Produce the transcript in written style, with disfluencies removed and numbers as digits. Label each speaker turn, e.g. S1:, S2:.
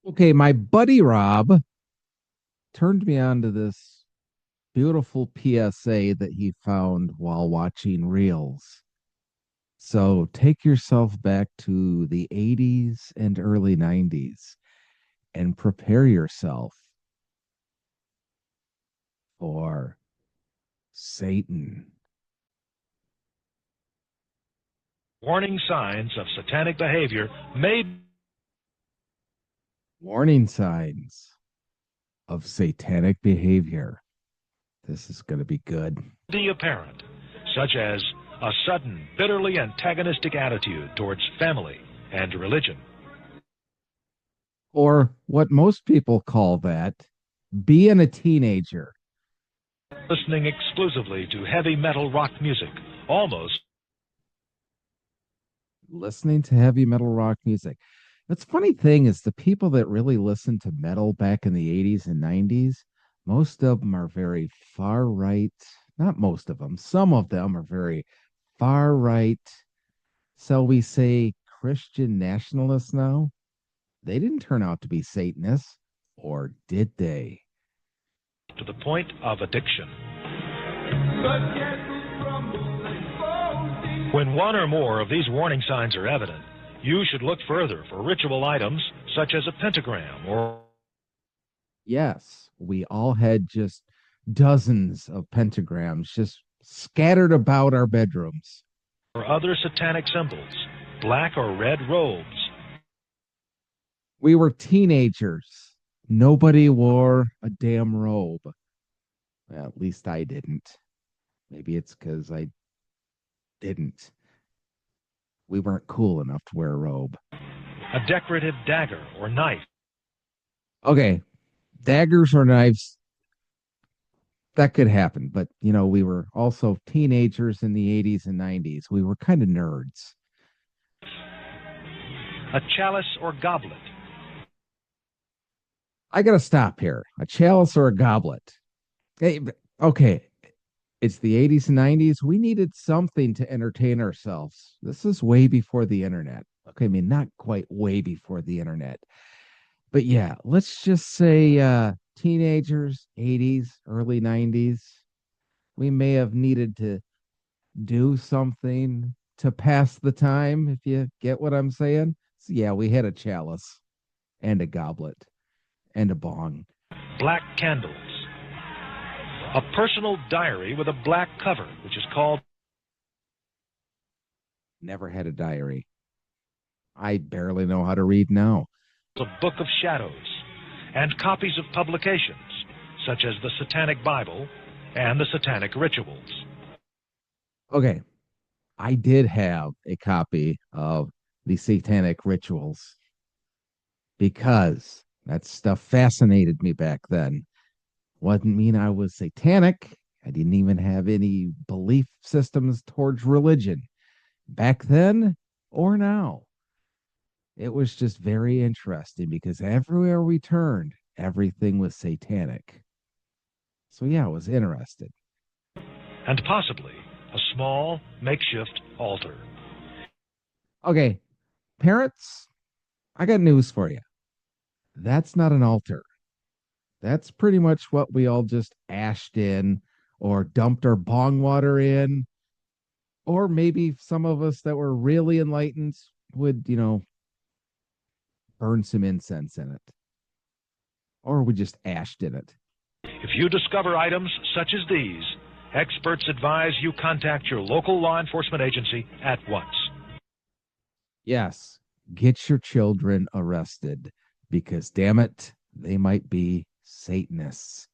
S1: Okay, my buddy Rob turned me on to this beautiful PSA that he found while watching Reels. So take yourself back to the 80s and early 90s and prepare yourself for Satan.
S2: Warning signs of satanic behavior may
S1: Warning signs of satanic behavior. This is going to be good.
S2: be apparent, such as a sudden, bitterly antagonistic attitude towards family and religion,
S1: Or what most people call that being a teenager.
S2: listening exclusively to heavy metal rock music, almost
S1: Listening to heavy metal rock music. That's funny thing is the people that really listened to metal back in the 80s and 90s, most of them are very far right. Not most of them, some of them are very far right. So we say Christian nationalists now. They didn't turn out to be Satanists, or did they?
S2: to the point of addiction. When one or more of these warning signs are evident, you should look further for ritual items such as a pentagram or
S1: Yes, we all had just dozens of pentagrams just scattered about our bedrooms.
S2: other satanic symbols, black or red robes,
S1: We were teenagers. Nobody wore a damn robe. Well, at least I didn't. Maybe it's because I didn't. We weren't cool enough to wear a robe.
S2: a decorative dagger or knife,
S1: Okay, daggers or knives, that could happen. But, we were also teenagers in the 80s and 90s. We were kind of nerds.
S2: a chalice or goblet,
S1: I got to stop here. A chalice or a goblet. Hey, okay. It's the 80s and 90s. We needed something to entertain ourselves. This is way before the internet. Okay, I mean, not quite way before the internet. But yeah, let's just say teenagers, 80s, early 90s. We may have needed to do something to pass the time, if you get what I'm saying. So yeah, we had a chalice and a goblet and a bong.
S2: black candles, a personal diary with a black cover, which is called
S1: Never had a diary. I barely know how to read now.
S2: a book of shadows, and copies of publications such as the Satanic Bible and the Satanic Rituals.
S1: Okay, I did have a copy of the Satanic Rituals because that stuff fascinated me back then. Wasn't mean I was satanic. I didn't even have any belief systems towards religion back then or now. It was just very interesting because everywhere we turned, everything was satanic. So yeah, I was interested.
S2: And possibly a small makeshift altar.
S1: Okay, parents, I got news for you. That's not an altar. That's pretty much what we all just ashed in or dumped our bong water in. Or maybe some of us that were really enlightened would, burn some incense in it. Or we just ashed in it.
S2: If you discover items such as these, experts advise you contact your local law enforcement agency at once.
S1: Yes, get your children arrested because, damn it, they might be Satanists.